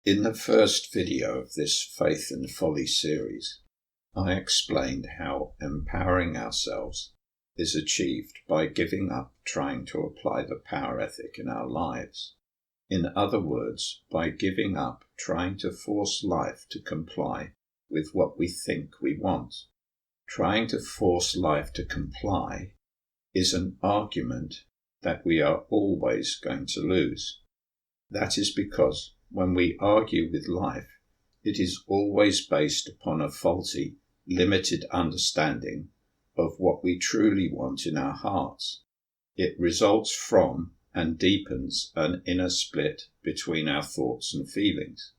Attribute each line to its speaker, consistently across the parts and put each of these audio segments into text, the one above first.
Speaker 1: In the first video of this Faith and Folly series, I explained how empowering ourselves is achieved by giving up trying to apply the power ethic in our lives. In other words, by giving up trying to force life to comply with what we think we want. Trying to force life to comply is an argument that we are always going to lose. That is because when we argue with life, it is always based upon a faulty, limited understanding of what we truly want in our hearts. It results from and deepens an inner split between our thoughts and feelings.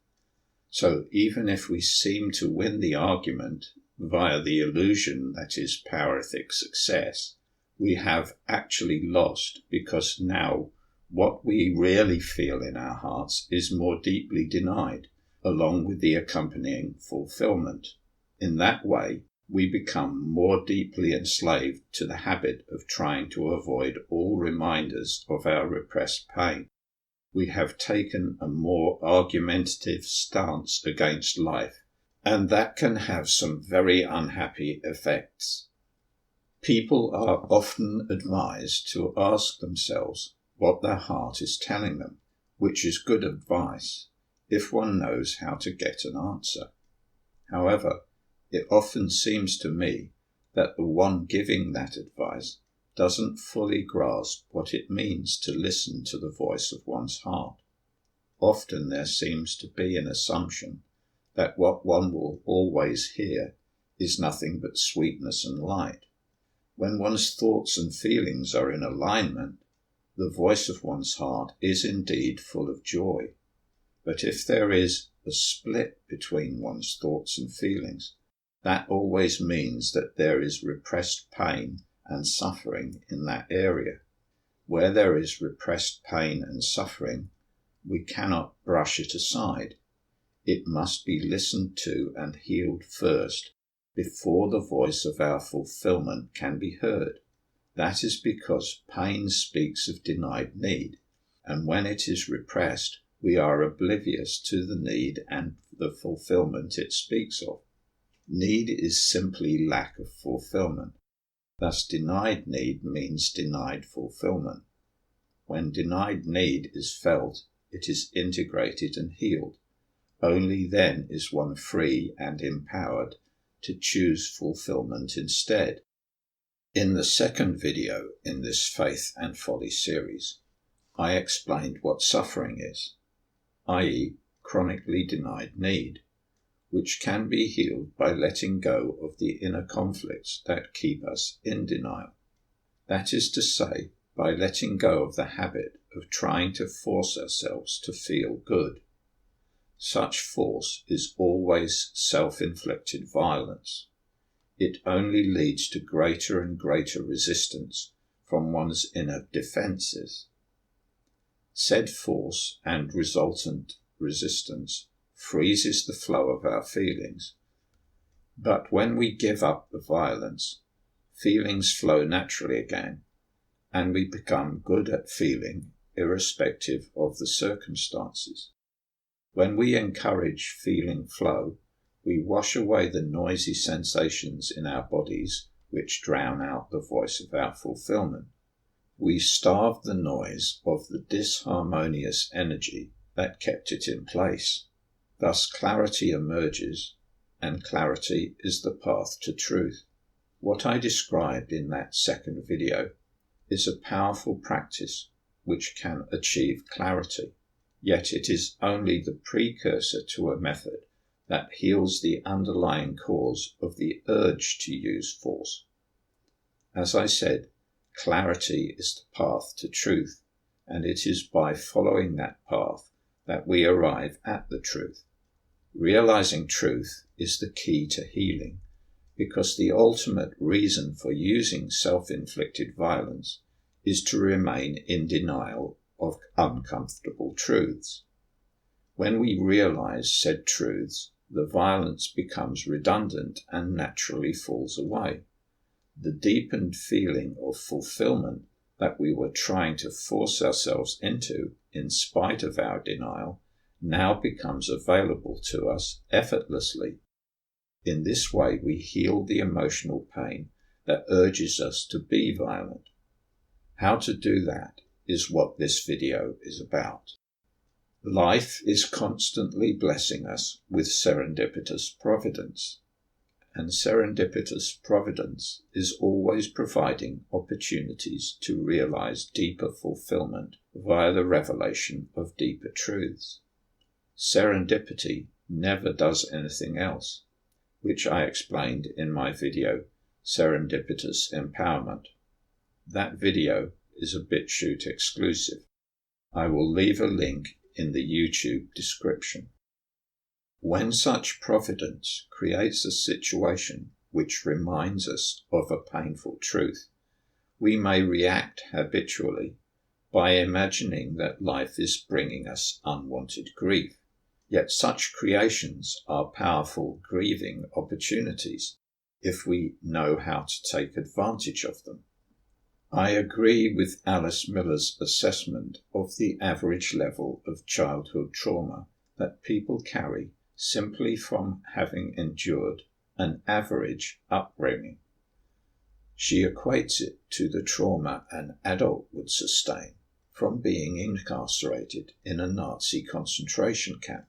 Speaker 1: So even if we seem to win the argument via the illusion that is power ethic success, we have actually lost, because now what we really feel in our hearts is more deeply denied, along with the accompanying fulfillment. In that way, we become more deeply enslaved to the habit of trying to avoid all reminders of our repressed pain. We have taken a more argumentative stance against life, and that can have some very unhappy effects. People are often advised to ask themselves what their heart is telling them, which is good advice if one knows how to get an answer. However, it often seems to me that the one giving that advice doesn't fully grasp what it means to listen to the voice of one's heart. Often there seems to be an assumption that what one will always hear is nothing but sweetness and light. When one's thoughts and feelings are in alignment, the voice of one's heart is indeed full of joy. But if there is a split between one's thoughts and feelings, that always means that there is repressed pain and suffering in that area. Where there is repressed pain and suffering, we cannot brush it aside. It must be listened to and healed first, before the voice of our fulfillment can be heard. That is because pain speaks of denied need, and when it is repressed, we are oblivious to the need and the fulfillment it speaks of. Need is simply lack of fulfillment. Thus, denied need means denied fulfillment. When denied need is felt, it is integrated and healed. Only then is one free and empowered to choose fulfillment instead. In the second video in this Faith and Folly series, I explained what suffering is, i.e., chronically denied need, which can be healed by letting go of the inner conflicts that keep us in denial. That is to say, by letting go of the habit of trying to force ourselves to feel good. Such force is always self-inflicted violence. It only leads to greater and greater resistance from one's inner defenses. Said force and resultant resistance freezes the flow of our feelings. But when we give up the violence, feelings flow naturally again, and we become good at feeling irrespective of the circumstances. When we encourage feeling flow, we wash away the noisy sensations in our bodies which drown out the voice of our fulfillment. We starve the noise of the disharmonious energy that kept it in place. Thus clarity emerges, and clarity is the path to truth. What I described in that second video is a powerful practice which can achieve clarity, yet it is only the precursor to a method that heals the underlying cause of the urge to use force. As I said, clarity is the path to truth, and it is by following that path that we arrive at the truth. Realizing truth is the key to healing, because the ultimate reason for using self-inflicted violence is to remain in denial of uncomfortable truths. When we realize said truths, the violence becomes redundant and naturally falls away. The deepened feeling of fulfillment that we were trying to force ourselves into in spite of our denial now becomes available to us effortlessly. In this way, we heal the emotional pain that urges us to be violent. How to do that is what this video is about. Life is constantly blessing us with serendipitous providence, and serendipitous providence is always providing opportunities to realize deeper fulfillment via the revelation of deeper truths. Serendipity never does anything else, which I explained in my video, Serendipitous Empowerment. That video is a BitChute exclusive. I will leave a link in the YouTube description. When such providence creates a situation which reminds us of a painful truth, we may react habitually by imagining that life is bringing us unwanted grief. Yet such creations are powerful grieving opportunities if we know how to take advantage of them. I agree with Alice Miller's assessment of the average level of childhood trauma that people carry simply from having endured an average upbringing. She equates it to the trauma an adult would sustain from being incarcerated in a Nazi concentration camp.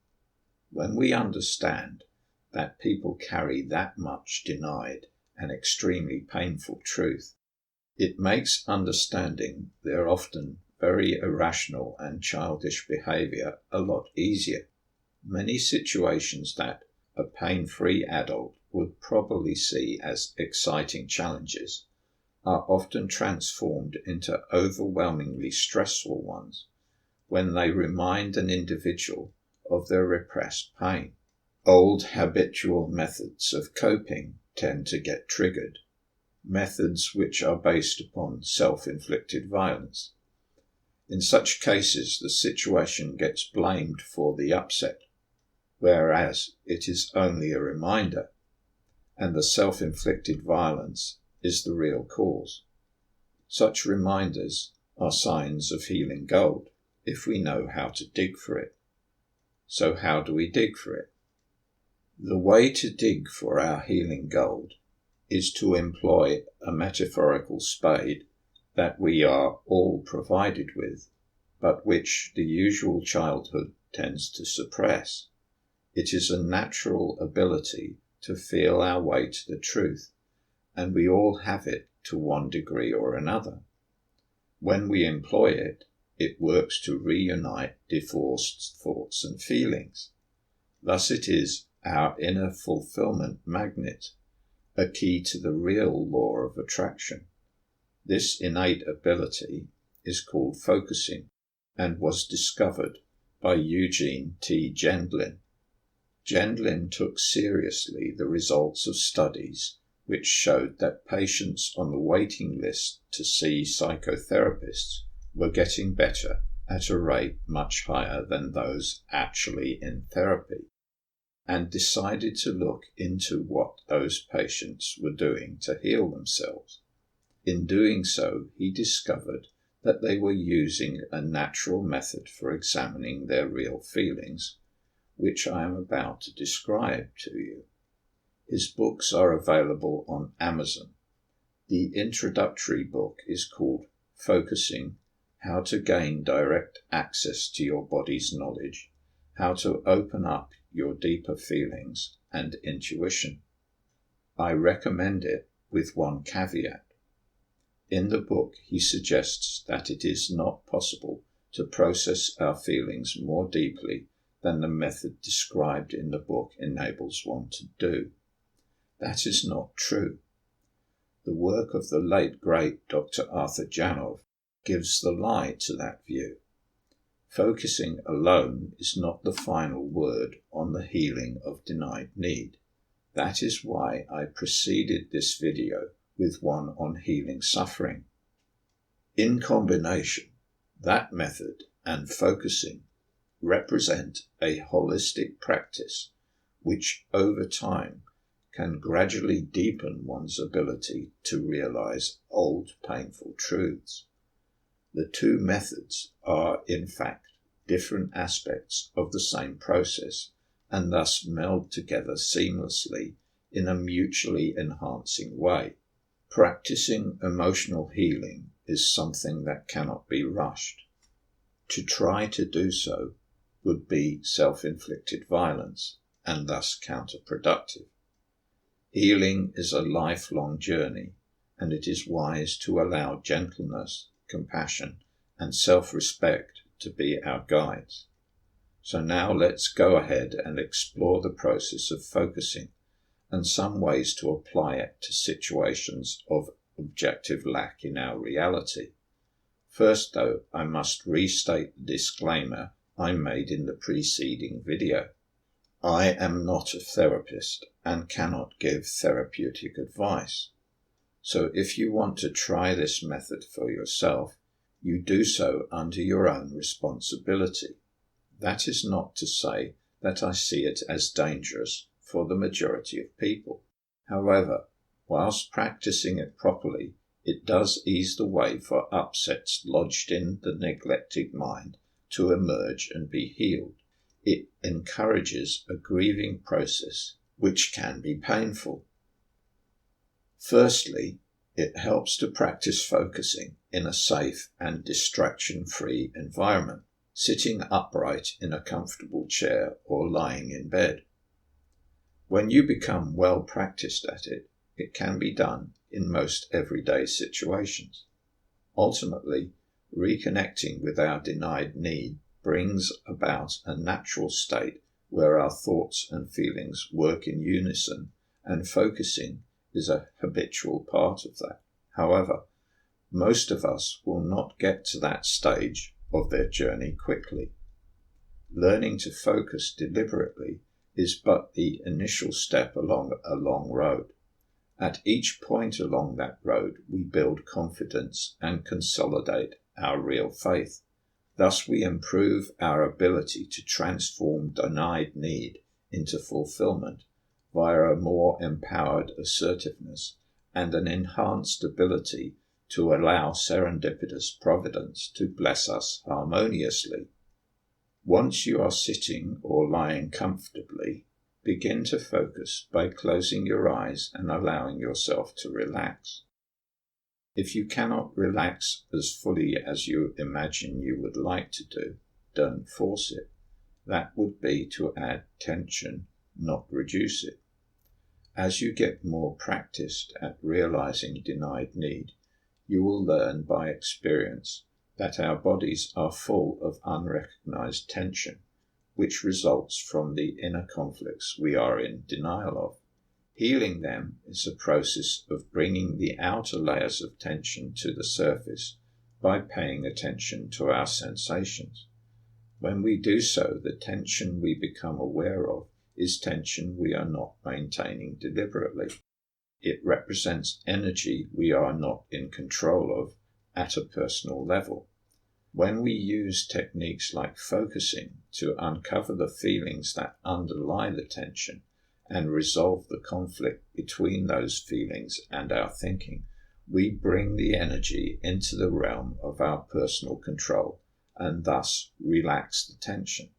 Speaker 1: When we understand that people carry that much denied and extremely painful truth, it makes understanding their often very irrational and childish behavior a lot easier. Many situations that a pain-free adult would probably see as exciting challenges are often transformed into overwhelmingly stressful ones when they remind an individual of their repressed pain. Old habitual methods of coping tend to get triggered, methods which are based upon self-inflicted violence. In such cases, the situation gets blamed for the upset, whereas it is only a reminder, and the self-inflicted violence is the real cause. Such reminders are signs of healing gold if we know how to dig for it. So how do we dig for it? The way to dig for our healing gold is to employ a metaphorical spade that we are all provided with, but which the usual childhood tends to suppress. It is a natural ability to feel our way to the truth, and we all have it to one degree or another. When we employ it, it works to reunite divorced thoughts and feelings. Thus it is our inner fulfillment magnet, a key to the real law of attraction. This innate ability is called focusing and was discovered by Eugene T. Gendlin. Gendlin took seriously the results of studies which showed that patients on the waiting list to see psychotherapists were getting better at a rate much higher than those actually in therapy, and decided to look into what those patients were doing to heal themselves. In doing so, he discovered that they were using a natural method for examining their real feelings, which I am about to describe to you. His books are available on Amazon. The introductory book is called Focusing: How to Gain Direct Access to Your Body's Knowledge, How to Open Up Your Deeper Feelings and Intuition. I recommend it with one caveat. In the book, he suggests that it is not possible to process our feelings more deeply than the method described in the book enables one to do. That is not true. The work of the late great Dr. Arthur Janov gives the lie to that view. Focusing alone is not the final word on the healing of denied need. That is why I preceded this video with one on healing suffering. In combination, that method and focusing represent a holistic practice which over time can gradually deepen one's ability to realize old painful truths. The two methods are, in fact, different aspects of the same process and thus meld together seamlessly in a mutually enhancing way. Practicing emotional healing is something that cannot be rushed. To try to do so would be self-inflicted violence and thus counterproductive. Healing is a lifelong journey, and it is wise to allow gentleness, compassion, and self-respect to be our guides. So now let's go ahead and explore the process of focusing and some ways to apply it to situations of objective lack in our reality. First, though, I must restate the disclaimer I made in the preceding video. I am not a therapist and cannot give therapeutic advice. So if you want to try this method for yourself, you do so under your own responsibility. That is not to say that I see it as dangerous for the majority of people. However, whilst practicing it properly, it does ease the way for upsets lodged in the neglected mind to emerge and be healed. It encourages a grieving process which can be painful. Firstly, it helps to practice focusing in a safe and distraction-free environment, sitting upright in a comfortable chair or lying in bed. When you become well practiced at it, it can be done in most everyday situations. Ultimately, reconnecting with our denied need brings about a natural state where our thoughts and feelings work in unison, and focusing is a habitual part of that. However, most of us will not get to that stage of their journey quickly. Learning to focus deliberately is but the initial step along a long road. At each point along that road, we build confidence and consolidate our real faith. Thus, we improve our ability to transform denied need into fulfillment via a more empowered assertiveness and an enhanced ability to allow serendipitous providence to bless us harmoniously. Once you are sitting or lying comfortably, begin to focus by closing your eyes and allowing yourself to relax. If you cannot relax as fully as you imagine you would like to do, don't force it. That would be to add tension, not reduce it. As you get more practiced at realizing denied need, you will learn by experience that our bodies are full of unrecognized tension, which results from the inner conflicts we are in denial of. Healing them is a process of bringing the outer layers of tension to the surface by paying attention to our sensations. When we do so, the tension we become aware of is tension we are not maintaining deliberately. It represents energy we are not in control of at a personal level. When we use techniques like focusing to uncover the feelings that underlie the tension and resolve the conflict between those feelings and our thinking, we bring the energy into the realm of our personal control and thus relax the tension.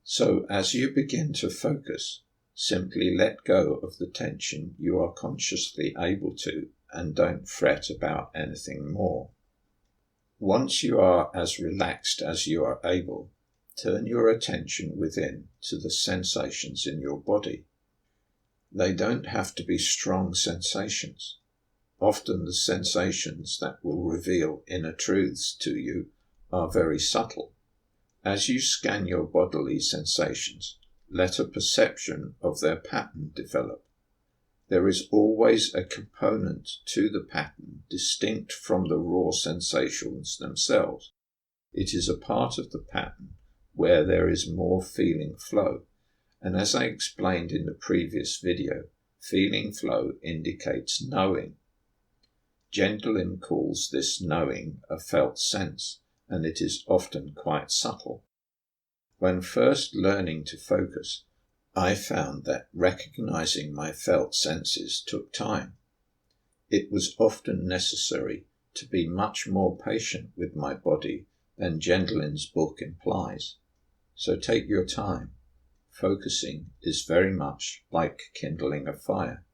Speaker 1: So as you begin to focus, simply let go of the tension you are consciously able to and don't fret about anything more. Once you are as relaxed as you are able, turn your attention within to the sensations in your body. They don't have to be strong sensations. Often the sensations that will reveal inner truths to you are very subtle. As you scan your bodily sensations, let a perception of their pattern develop. There is always a component to the pattern distinct from the raw sensations themselves. It is a part of the pattern where there is more feeling flow, and as I explained in the previous video, feeling flow indicates knowing. Gentleman calls this knowing a felt sense, and it is often quite subtle. When first learning to focus, I found that recognizing my felt senses took time. It was often necessary to be much more patient with my body than Gendlin's book implies. So take your time. Focusing is very much like kindling a fire.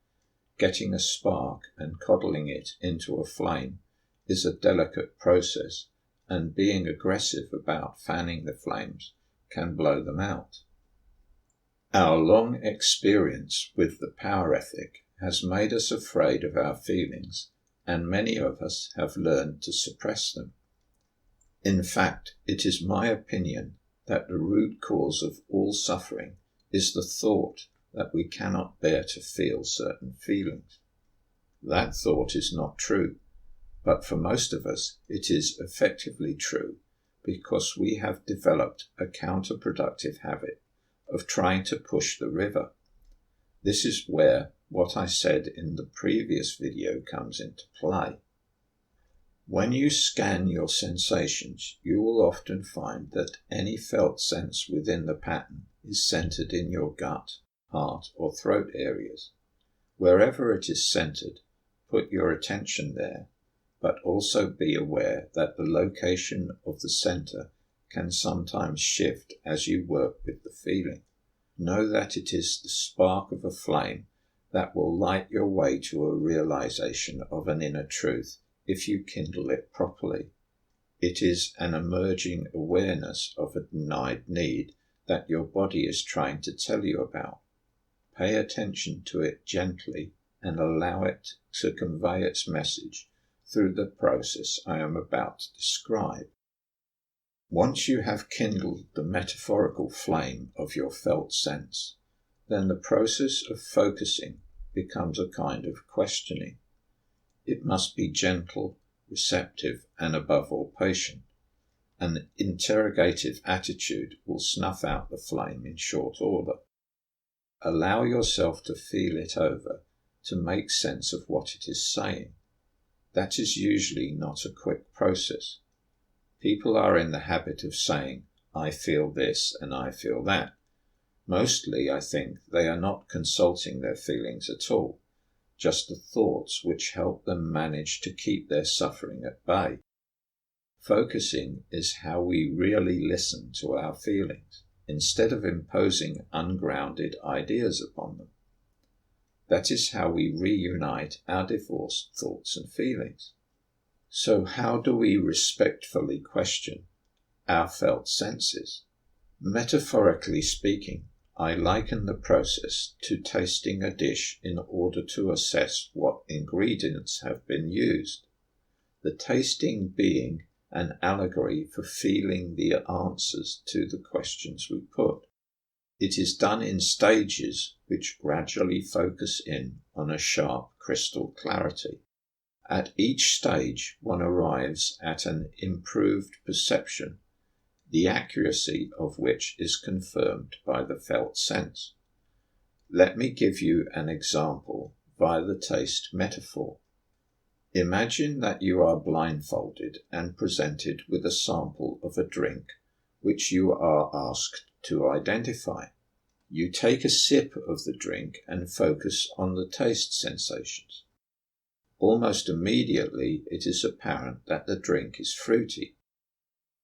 Speaker 1: Getting a spark and coddling it into a flame is a delicate process, and being aggressive about fanning the flames can blow them out. Our long experience with the power ethic has made us afraid of our feelings, and many of us have learned to suppress them. In fact, it is my opinion that the root cause of all suffering is the thought that we cannot bear to feel certain feelings. That thought is not true, but for most of us it is effectively true because we have developed a counterproductive habit of trying to push the river. This is where what I said in the previous video comes into play. When you scan your sensations, you will often find that any felt sense within the pattern is centered in your gut, heart, or throat areas. Wherever it is centered, put your attention there, but also be aware that the location of the center can sometimes shift as you work with the feeling. Know that it is the spark of a flame that will light your way to a realization of an inner truth if you kindle it properly. It is an emerging awareness of a denied need that your body is trying to tell you about. Pay attention to it gently and allow it to convey its message through the process I am about to describe. Once you have kindled the metaphorical flame of your felt sense, then the process of focusing becomes a kind of questioning. It must be gentle, receptive, and above all patient. An interrogative attitude will snuff out the flame in short order. Allow yourself to feel it over, to make sense of what it is saying. That is usually not a quick process. People are in the habit of saying, I feel this and I feel that. Mostly, I think, they are not consulting their feelings at all, just the thoughts which help them manage to keep their suffering at bay. Focusing is how we really listen to our feelings, instead of imposing ungrounded ideas upon them. That is how we reunite our divorced thoughts and feelings. So how do we respectfully question our felt senses? Metaphorically speaking, I liken the process to tasting a dish in order to assess what ingredients have been used. The tasting being an allegory for feeling the answers to the questions we put. It is done in stages which gradually focus in on a sharp crystal clarity. At each stage, one arrives at an improved perception, the accuracy of which is confirmed by the felt sense. Let me give you an example via the taste metaphor. Imagine that you are blindfolded and presented with a sample of a drink which you are asked to identify. You take a sip of the drink and focus on the taste sensations. Almost immediately it is apparent that the drink is fruity.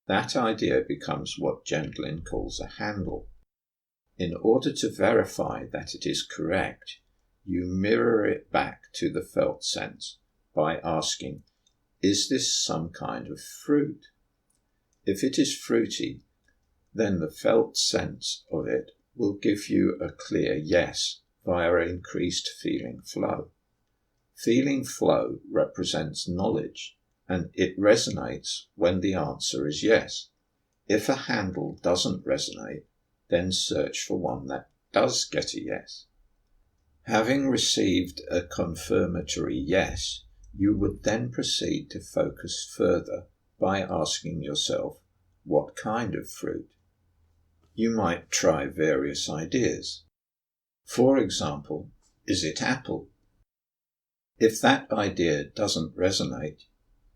Speaker 1: That idea becomes what Gendlin calls a handle. In order to verify that it is correct, you mirror it back to the felt sense by asking, is this some kind of fruit? If it is fruity, then the felt sense of it will give you a clear yes via increased feeling flow. Feeling flow represents knowledge, and it resonates when the answer is yes. If a handle doesn't resonate, then search for one that does get a yes. Having received a confirmatory yes, you would then proceed to focus further by asking yourself, what kind of fruit? You might try various ideas. For example, is it apple? If that idea doesn't resonate,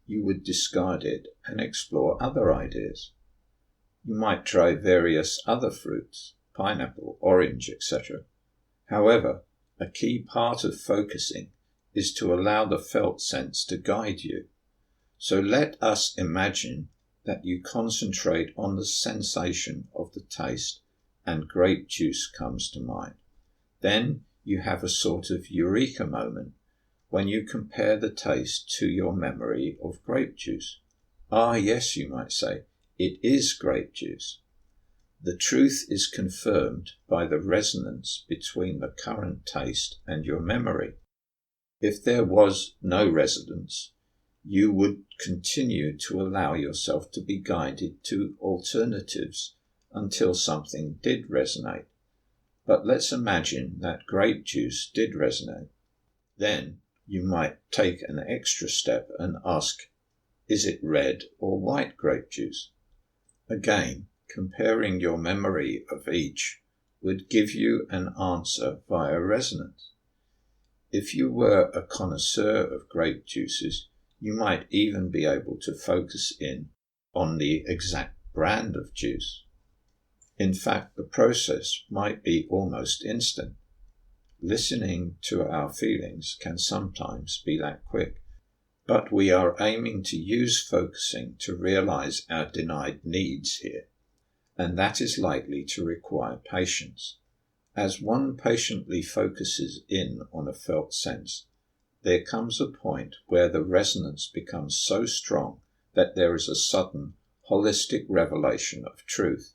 Speaker 1: you would discard it and explore other ideas. You might try various other fruits, pineapple, orange, etc. However, a key part of focusing is to allow the felt sense to guide you. So let us imagine that you concentrate on the sensation of the taste and grape juice comes to mind. Then you have a sort of eureka moment when you compare the taste to your memory of grape juice. Ah, yes, you might say, it is grape juice. The truth is confirmed by the resonance between the current taste and your memory. If there was no resonance, you would continue to allow yourself to be guided to alternatives until something did resonate. But let's imagine that grape juice did resonate. Then you might take an extra step and ask, is it red or white grape juice? Again, comparing your memory of each would give you an answer via resonance. If you were a connoisseur of grape juices, you might even be able to focus in on the exact brand of juice. In fact, the process might be almost instant. Listening to our feelings can sometimes be that quick, but we are aiming to use focusing to realize our denied needs here, and that is likely to require patience. As one patiently focuses in on a felt sense, there comes a point where the resonance becomes so strong that there is a sudden, holistic revelation of truth.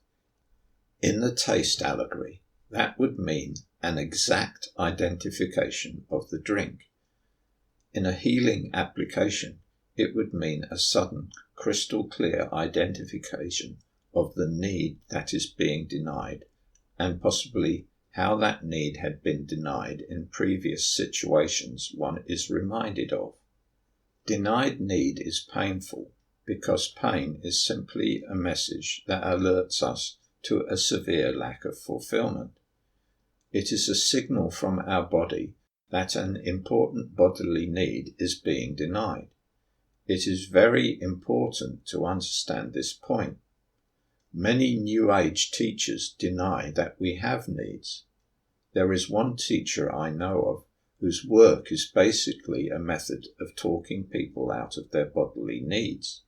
Speaker 1: In the taste allegory, that would mean an exact identification of the drink. In a healing application, it would mean a sudden, crystal clear identification of the need that is being denied, and possibly how that need had been denied in previous situations one is reminded of. Denied need is painful because pain is simply a message that alerts us to a severe lack of fulfillment. It is a signal from our body that an important bodily need is being denied. It is very important to understand this point. Many New Age teachers deny that we have needs. There is one teacher I know of whose work is basically a method of talking people out of their bodily needs.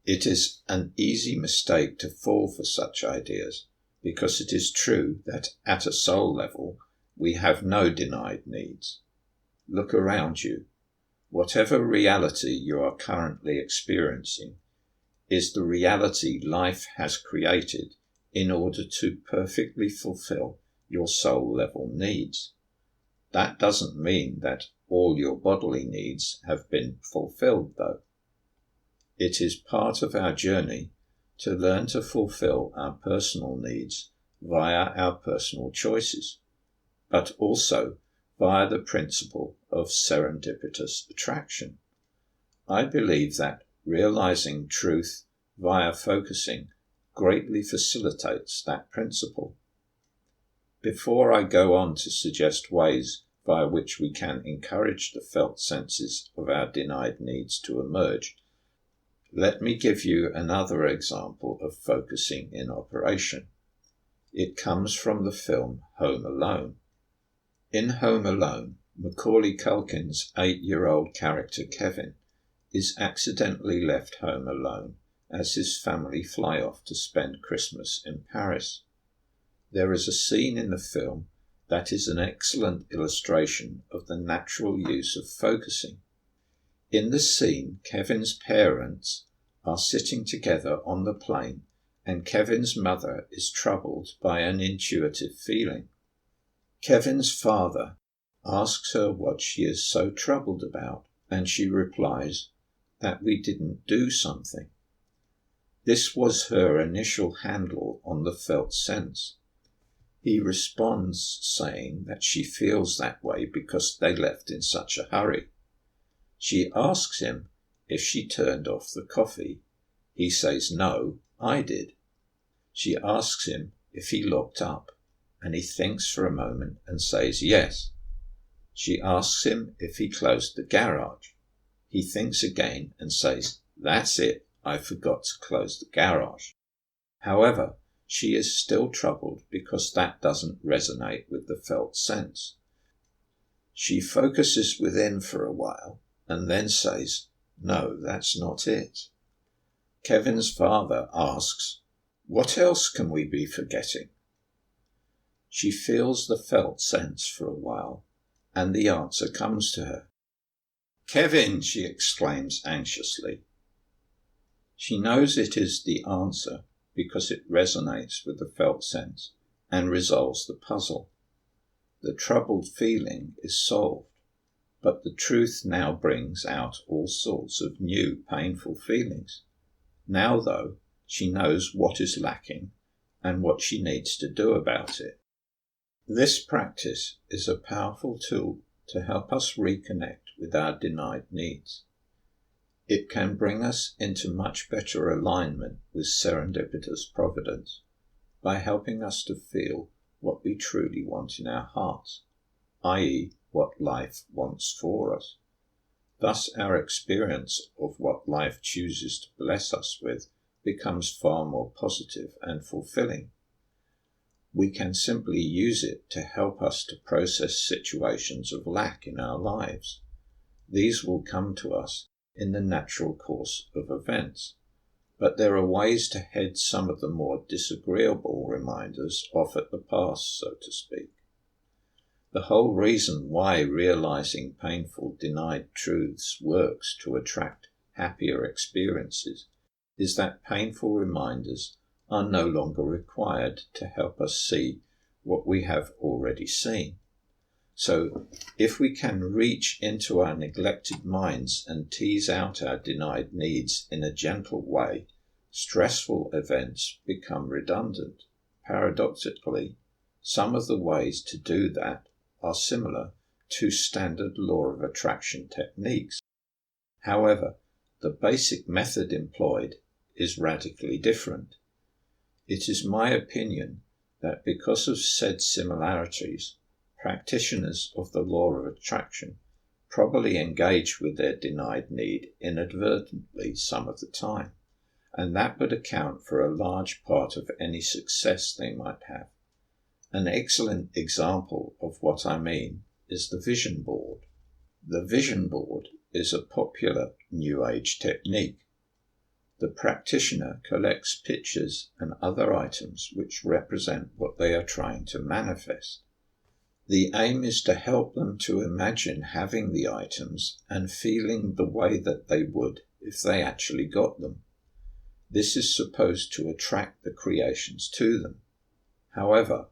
Speaker 1: It is an easy mistake to fall for such ideas, because it is true that at a soul level we have no denied needs. Look around you. Whatever reality you are currently experiencing is the reality life has created in order to perfectly fulfill your soul level needs. That doesn't mean that all your bodily needs have been fulfilled, though. It is part of our journey to learn to fulfill our personal needs via our personal choices, but also via the principle of serendipitous attraction. I believe that realizing truth via focusing greatly facilitates that principle. Before I go on to suggest ways via which we can encourage the felt senses of our denied needs to emerge, let me give you another example of focusing in operation. It comes from the film Home Alone. In Home Alone, Macaulay Culkin's 8-year-old character Kevin is accidentally left home alone as his family fly off to spend Christmas in Paris. There is a scene in the film that is an excellent illustration of the natural use of focusing. In the scene, Kevin's parents are sitting together on the plane, and Kevin's mother is troubled by an intuitive feeling. Kevin's father asks her what she is so troubled about, and she replies that we didn't do something. This was her initial handle on the felt sense. He responds saying that she feels that way because they left in such a hurry. She asks him if she turned off the coffee. He says, "No, I did." She asks him if he looked up, and he thinks for a moment and says yes. She asks him if he closed the garage. He thinks again and says, "That's it, I forgot to close the garage." However, she is still troubled because that doesn't resonate with the felt sense. She focuses within for a while and then says, "No, that's not it." Kevin's father asks, "What else can we be forgetting?" She feels the felt sense for a while, and the answer comes to her. "Kevin!" she exclaims anxiously. She knows it is the answer because it resonates with the felt sense and resolves the puzzle. The troubled feeling is solved, but the truth now brings out all sorts of new painful feelings. Now, though, she knows what is lacking and what she needs to do about it. This practice is a powerful tool to help us reconnect with our denied needs. It can bring us into much better alignment with serendipitous providence by helping us to feel what we truly want in our hearts, i.e., what life wants for us. Thus, our experience of what life chooses to bless us with becomes far more positive and fulfilling. We can simply use it to help us to process situations of lack in our lives. These will come to us in the natural course of events, but there are ways to head some of the more disagreeable reminders off at the pass, so to speak. The whole reason why realizing painful denied truths works to attract happier experiences is that painful reminders are no longer required to help us see what we have already seen. So, if we can reach into our neglected minds and tease out our denied needs in a gentle way, stressful events become redundant. Paradoxically, some of the ways to do that are similar to standard law of attraction techniques. However, the basic method employed is radically different. It is my opinion that because of said similarities, practitioners of the law of attraction probably engage with their denied need inadvertently some of the time, and that would account for a large part of any success they might have. An excellent example of what I mean is the vision board. The vision board is a popular New Age technique. The practitioner collects pictures and other items which represent what they are trying to manifest. The aim is to help them to imagine having the items and feeling the way that they would if they actually got them. This is supposed to attract the creations to them. However,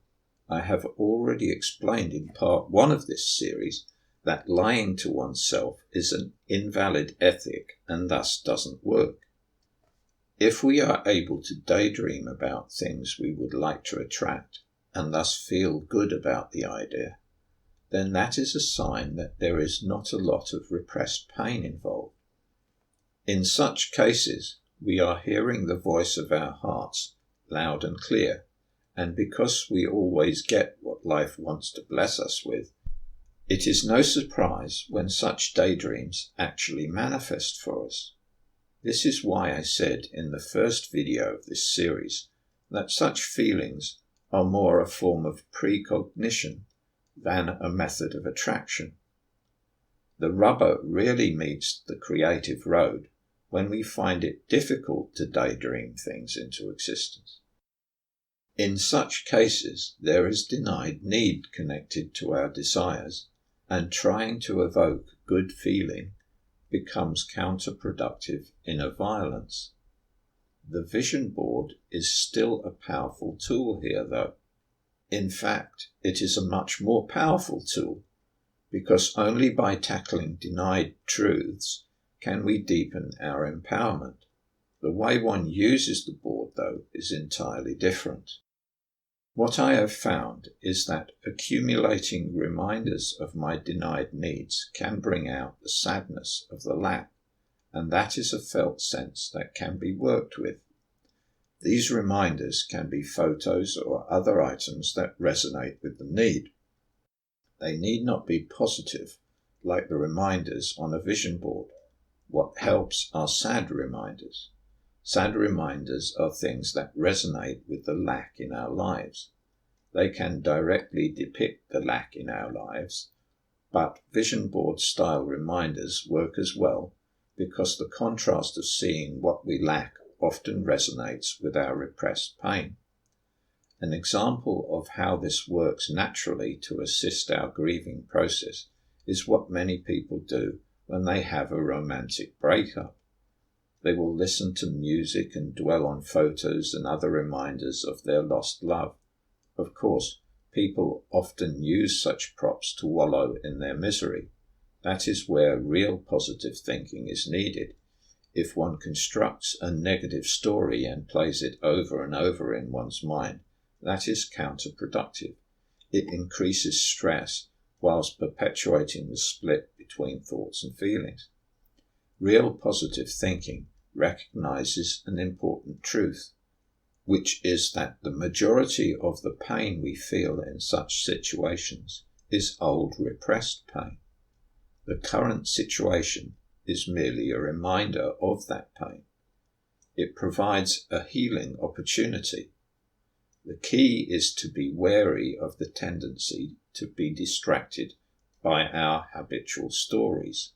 Speaker 1: I have already explained in part 1 of this series that lying to oneself is an invalid ethic and thus doesn't work. If we are able to daydream about things we would like to attract and thus feel good about the idea, then that is a sign that there is not a lot of repressed pain involved. In such cases, we are hearing the voice of our hearts loud and clear, and because we always get what life wants to bless us with, it is no surprise when such daydreams actually manifest for us. This is why I said in the first video of this series that such feelings are more a form of precognition than a method of attraction. The rubber really meets the creative road when we find it difficult to daydream things into existence. In such cases, there is denied need connected to our desires, and trying to evoke good feeling becomes counterproductive inner violence. The vision board is still a powerful tool here, though. In fact, it is a much more powerful tool, because only by tackling denied truths can we deepen our empowerment. The way one uses the board, though, is entirely different. What I have found is that accumulating reminders of my denied needs can bring out the sadness of the lack, and that is a felt sense that can be worked with. These reminders can be photos or other items that resonate with the need. They need not be positive, like the reminders on a vision board. What helps are sad reminders. Sad reminders are things that resonate with the lack in our lives. They can directly depict the lack in our lives, but vision board style reminders work as well because the contrast of seeing what we lack often resonates with our repressed pain. An example of how this works naturally to assist our grieving process is what many people do when they have a romantic breakup. They will listen to music and dwell on photos and other reminders of their lost love. Of course, people often use such props to wallow in their misery. That is where real positive thinking is needed. If one constructs a negative story and plays it over and over in one's mind, that is counterproductive. It increases stress whilst perpetuating the split between thoughts and feelings. Real positive thinking recognizes an important truth, which is that the majority of the pain we feel in such situations is old repressed pain. The current situation is merely a reminder of that pain. It provides a healing opportunity. The key is to be wary of the tendency to be distracted by our habitual stories.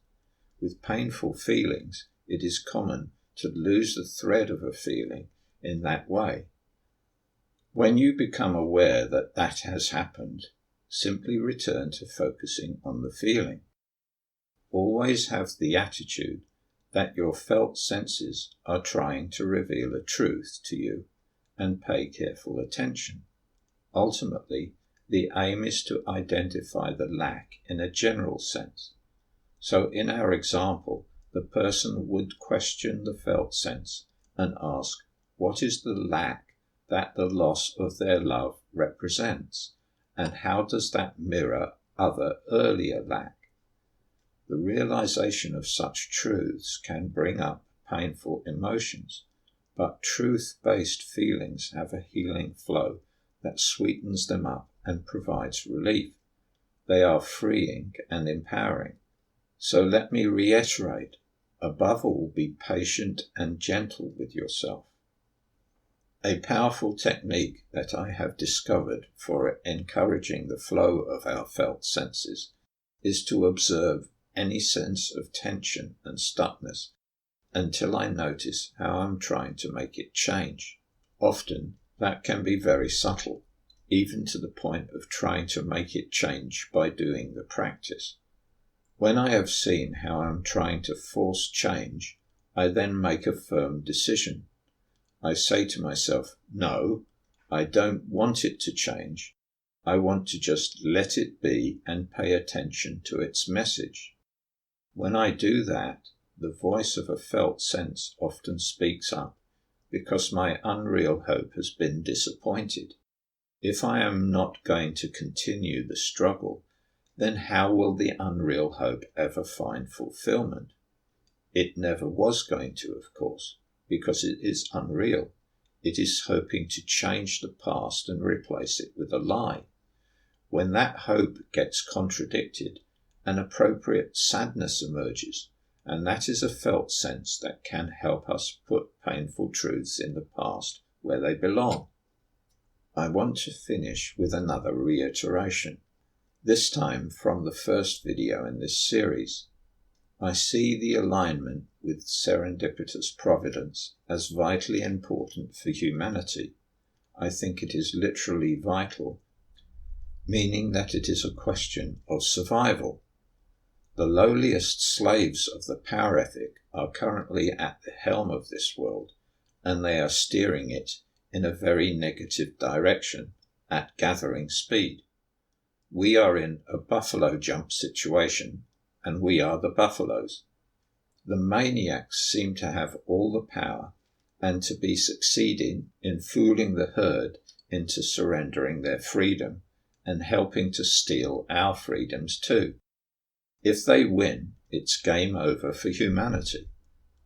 Speaker 1: With painful feelings, it is common to lose the thread of a feeling in that way. When you become aware that that has happened, simply return to focusing on the feeling. Always have the attitude that your felt senses are trying to reveal a truth to you, and pay careful attention. Ultimately, the aim is to identify the lack in a general sense. So in our example, the person would question the felt sense and ask, what is the lack that the loss of their love represents, and how does that mirror other earlier lack? The realization of such truths can bring up painful emotions, but truth-based feelings have a healing flow that sweetens them up and provides relief. They are freeing and empowering. So let me reiterate, above all, be patient and gentle with yourself. A powerful technique that I have discovered for encouraging the flow of our felt senses is to observe any sense of tension and stuckness until I notice how I'm trying to make it change. Often that can be very subtle, even to the point of trying to make it change by doing the practice. When I have seen how I'm trying to force change, I then make a firm decision. I say to myself, no, I don't want it to change. I want to just let it be and pay attention to its message. When I do that, the voice of a felt sense often speaks up because my unreal hope has been disappointed. If I am not going to continue the struggle, then how will the unreal hope ever find fulfillment? It never was going to, of course, because it is unreal. It is hoping to change the past and replace it with a lie. When that hope gets contradicted, an appropriate sadness emerges, and that is a felt sense that can help us put painful truths in the past where they belong. I want to finish with another reiteration, this time from the first video in this series. I see the alignment with serendipitous providence as vitally important for humanity. I think it is literally vital, meaning that it is a question of survival. The lowliest slaves of the power ethic are currently at the helm of this world, and they are steering it in a very negative direction at gathering speed. We are in a buffalo jump situation, and we are the buffaloes. The maniacs seem to have all the power and to be succeeding in fooling the herd into surrendering their freedom and helping to steal our freedoms too. If they win, it's game over for humanity.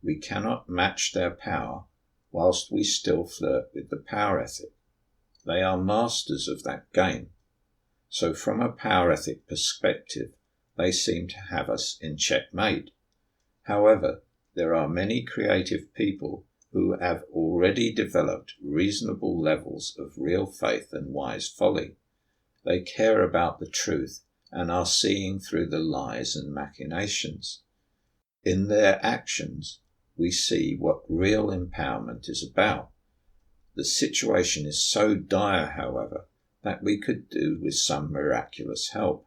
Speaker 1: We cannot match their power whilst we still flirt with the power ethic. They are masters of that game. So from a power ethic perspective, they seem to have us in checkmate. However, there are many creative people who have already developed reasonable levels of real faith and wise folly. They care about the truth and are seeing through the lies and machinations. In their actions, we see what real empowerment is about. The situation is so dire, however, that we could do with some miraculous help.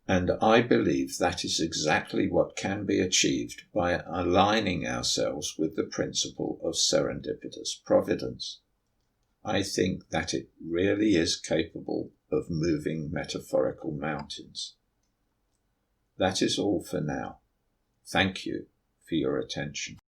Speaker 1: And I believe that is exactly what can be achieved by aligning ourselves with the principle of serendipitous providence. I think that it really is capable of moving metaphorical mountains. That is all for now. Thank you for your attention.